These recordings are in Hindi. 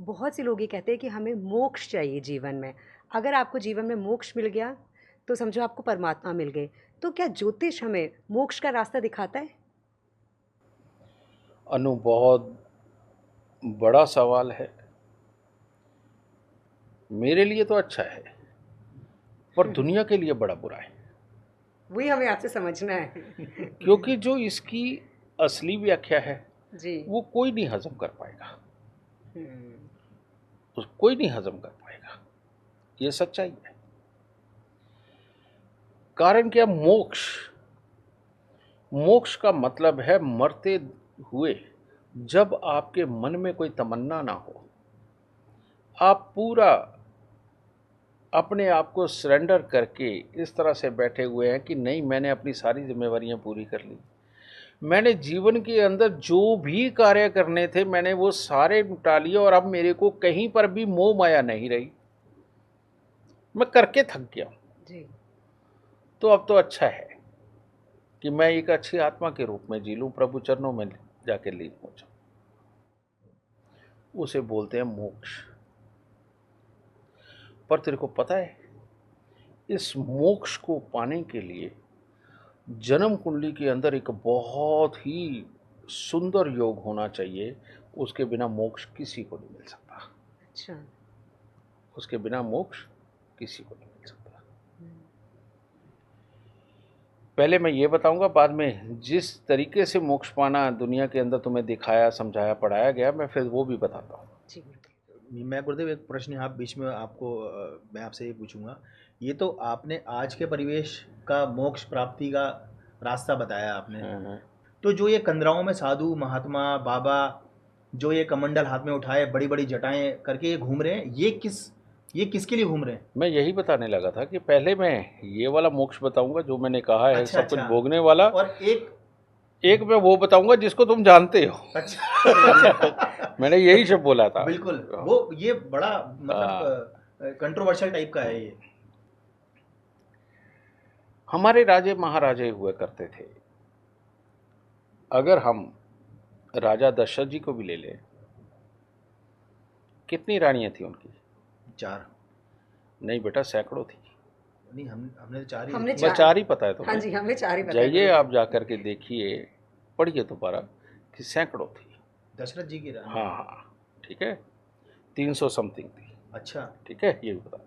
बहुत से लोग ये कहते हैं कि हमें मोक्ष चाहिए जीवन में। अगर आपको जीवन में मोक्ष मिल गया, तो समझो आपको परमात्मा मिल गए। तो क्या ज्योतिष हमें मोक्ष का रास्ता दिखाता है? अनु, बहुत बड़ा सवाल है। मेरे लिए तो अच्छा है, पर दुनिया के लिए बड़ा बुरा है। वही हमें आपसे समझना है। क्योंकि जो इसकी असली व्याख्या है जी। वो कोई नहीं हजम कर पाएगा। हुँ। कोई नहीं हजम कर पाएगा, ये सच्चाई है। कारण क्या? मोक्ष। मोक्ष का मतलब है मरते हुए जब आपके मन में कोई तमन्ना ना हो, आप पूरा अपने आप को सरेंडर करके इस तरह से बैठे हुए हैं कि नहीं, मैंने अपनी सारी जिम्मेवारियां पूरी कर ली, मैंने जीवन के अंदर जो भी कार्य करने थे मैंने वो सारे निपटा लिए, और अब मेरे को कहीं पर भी मोह माया नहीं रही, मैं करके थक गया हूं। जी। तो अब तो अच्छा है कि मैं एक अच्छी आत्मा के रूप में जी लूं, प्रभु चरणों में जाके लीन हो जाऊं। उसे बोलते हैं मोक्ष। पर तेरे को पता है, इस मोक्ष को पाने के लिए जन्म कुंडली के अंदर एक बहुत ही सुंदर योग होना चाहिए। उसके बिना मोक्ष किसी को नहीं मिल सकता। अच्छा। उसके बिना मोक्ष किसी को नहीं मिल सकता। हुँ। पहले मैं ये बताऊंगा, बाद में जिस तरीके से मोक्ष पाना दुनिया के अंदर तुम्हें दिखाया, समझाया, पढ़ाया गया, मैं फिर वो भी बताता हूँ। जी, गुरुदेव। मैं गुरुदेव एक प्रश्न यहाँ बीच में आपको मैं आपसे ये पूछूंगा। ये तो आपने आज के परिवेश का मोक्ष प्राप्ति का रास्ता बताया आपने। हाँ। तो जो ये कंदराओं में साधु महात्मा बाबा जो ये कमंडल हाथ में उठाए बड़ी बड़ी जटाएं करके ये घूम रहे हैं, ये किसके लिए घूम रहे हैं? मैं यही बताने लगा था कि पहले मैं ये वाला मोक्ष बताऊंगा जो मैंने कहा है, अच्छा सब कुछ अच्छा। भोगने वाला। और एक एक मैं वो बताऊंगा जिसको तुम जानते हो। अच्छा। मैंने यही सब बोला था। बिल्कुल। वो ये बड़ा हाँ। मतलब कंट्रोवर्शियल टाइप का है ये। हमारे राजे महाराजे हुए करते थे। अगर हम राजा दशरथ जी को भी ले लें, कितनी रानियां थी उनकी? 4। नहीं बेटा, सैकड़ों थी। नहीं, हमने तो 4 ही हमने देखी है। बस 4। 4 ही पता है हाँ तुम्हें? जी, हमें 4 ही पता है जाइए गुरुदेव। आप जा कर के देखिए, पढ़िए दोबारा कि सैकड़ों थी। दशरथ जी की रानी। हाँ हाँ, ठीक है, 300 समथिंग थी। अच्छा। ठीक है, ये भी बता।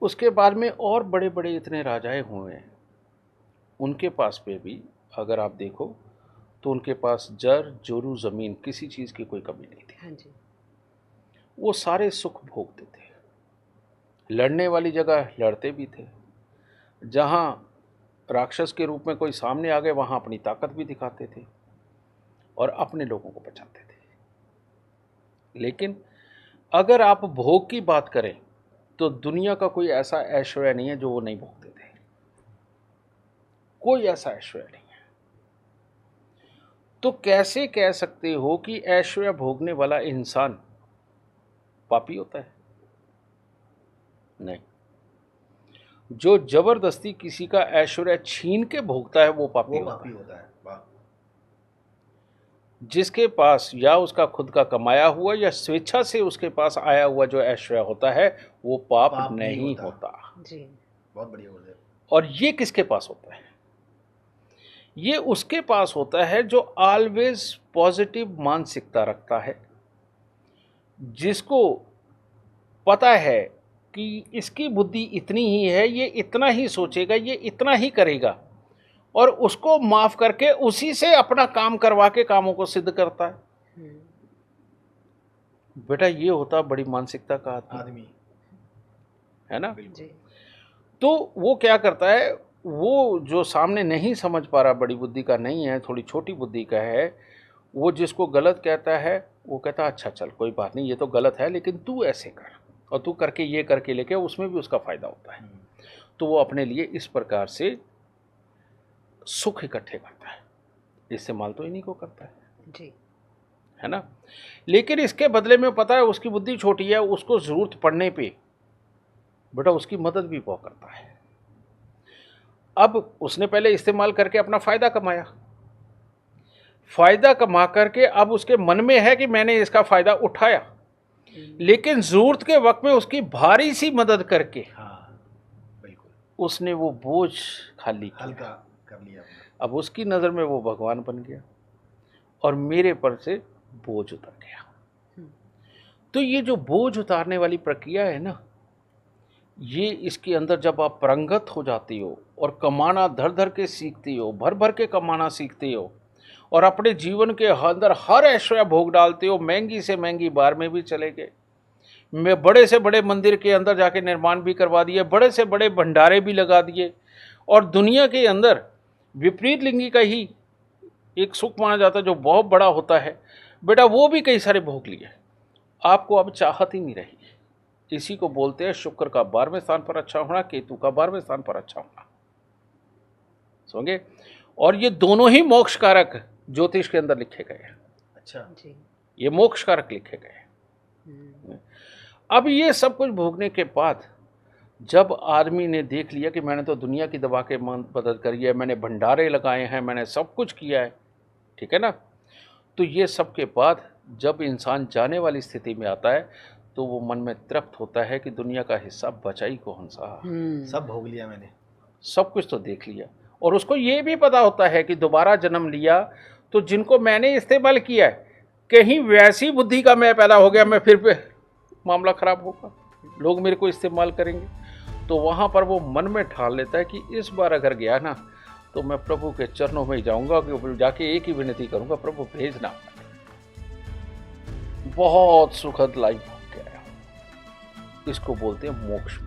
उसके बाद में और बड़े बड़े इतने राजाएं हुए हैं, उनके पास पे भी अगर आप देखो तो उनके पास जर जोरू जमीन, किसी चीज की कोई कमी नहीं थी। हाँ जी। वो सारे सुख भोगते थे, लड़ने वाली जगह लड़ते भी थे, जहां राक्षस के रूप में कोई सामने आ गए वहां अपनी ताकत भी दिखाते थे और अपने लोगों को बचाते थे। लेकिन अगर आप भोग की बात करें तो दुनिया का कोई ऐसा ऐश्वर्य नहीं है जो वो नहीं भोगते थे। कोई ऐसा ऐश्वर्य नहीं है। तो कैसे कह सकते हो कि ऐश्वर्य भोगने वाला इंसान पापी होता है? नहीं। जो जबरदस्ती किसी का ऐश्वर्य छीन के भोगता है वो पापी वो होता पापी है। होता है। वाह। जिसके पास या उसका खुद का कमाया हुआ या स्वेच्छा से उसके पास आया हुआ जो ऐश्वर्य होता है वो पाप पाप नहीं नहीं होता। होता। जी। बहुत बढ़िया गुरुदेव। और ये किसके पास होता है? ये उसके पास होता है जो ऑलवेज पॉजिटिव मानसिकता रखता है, जिसको पता है कि इसकी बुद्धि इतनी ही है, ये इतना ही सोचेगा, ये इतना ही करेगा, और उसको माफ करके उसी से अपना काम करवा के कामों को सिद्ध करता है। हुँ। बेटा ये होता बड़ी मानसिकता का आदमी, आदमी। है ना? बिल्कुल। जी। तो वो क्या करता है, वो जो सामने नहीं समझ पा रहा, बड़ी बुद्धि का नहीं है, थोड़ी छोटी बुद्धि का है, वो जिसको गलत कहता है वो कहता अच्छा चल कोई बात नहीं, ये तो गलत है लेकिन तू ऐसे कर, और तू करके ये करके लेके, उसमें भी उसका फायदा होता है। तो वो अपने लिए इस प्रकार से सुख इकट्ठे करता है, इस्तेमाल तो इन्हीं को करता जी। है ना? लेकिन इसके बदले में पता है उसकी बुद्धि छोटी है, उसको जरूरत पड़ने पे बेटा उसकी मदद भी बहुत करता है। अब उसने पहले इस्तेमाल करके अपना फायदा कमाया, फायदा कमा करके अब उसके मन में है कि मैंने इसका फायदा उठाया, लेकिन जरूरत के वक्त में उसकी भारी सी मदद करके हाँ बिल्कुल, उसने वो बोझ खाली किया। हल्का कर लिया आपने। अब उसकी नज़र में वो भगवान बन गया और मेरे पर से बोझ उतर गया। तो ये जो बोझ उतारने वाली प्रक्रिया है ना, ये इसके अंदर जब आप पारंगत हो जाती हो और कमाना धर धर के सीखती हो, भर भर के कमाना सीखती हो और अपने जीवन के अंदर हर ऐश्वर्य भोग डालते हो, महंगी से महंगी बार में भी चले गए, मैं बड़े से बड़े मंदिर के अंदर जाके निर्माण भी करवा दिए, बड़े से बड़े भंडारे भी लगा दिए, और दुनिया के अंदर विपरीत लिंगी का ही एक सुख माना जाता है जो बहुत बड़ा होता है, बेटा वो भी कई सारे भोग लिए, आपको अब चाहत ही नहीं रही। इसी को बोलते हैं शुक्र का 12वें स्थान पर अच्छा होना, केतु का 12वें स्थान पर अच्छा होना। समझे? और ये दोनों ही मोक्ष कारक ज्योतिष के अंदर लिखे गए हैं। अच्छा जी। ये मोक्ष कारक लिखे गए हैं। अब ये सब कुछ भोगने के बाद जब आदमी ने देख लिया कि मैंने तो दुनिया की दबा के मदद करी है, मैंने भंडारे लगाए हैं, मैंने सब कुछ किया है, ठीक है ना, तो ये सब के बाद जब इंसान जाने वाली स्थिति में आता है तो वो मन में तृप्त होता है कि दुनिया का हिस्सा बचा ही कौन सा, सब भोग लिया मैंने, सब कुछ तो देख लिया। और उसको ये भी पता होता है कि दोबारा जन्म लिया तो जिनको मैंने इस्तेमाल किया है, कहीं वैसी बुद्धि का मैं पैदा हो गया, मैं फिर पे मामला खराब होगा, लोग मेरे को इस्तेमाल करेंगे। तो वहाँ पर वो मन में ठान लेता है कि इस बार अगर गया ना तो मैं प्रभु के चरणों में ही जाऊँगा, कि जाके एक ही विनती करूँगा, प्रभु भेजना। बहुत सुखद लाइफ हो गया, इसको बोलते हैं मोक्ष।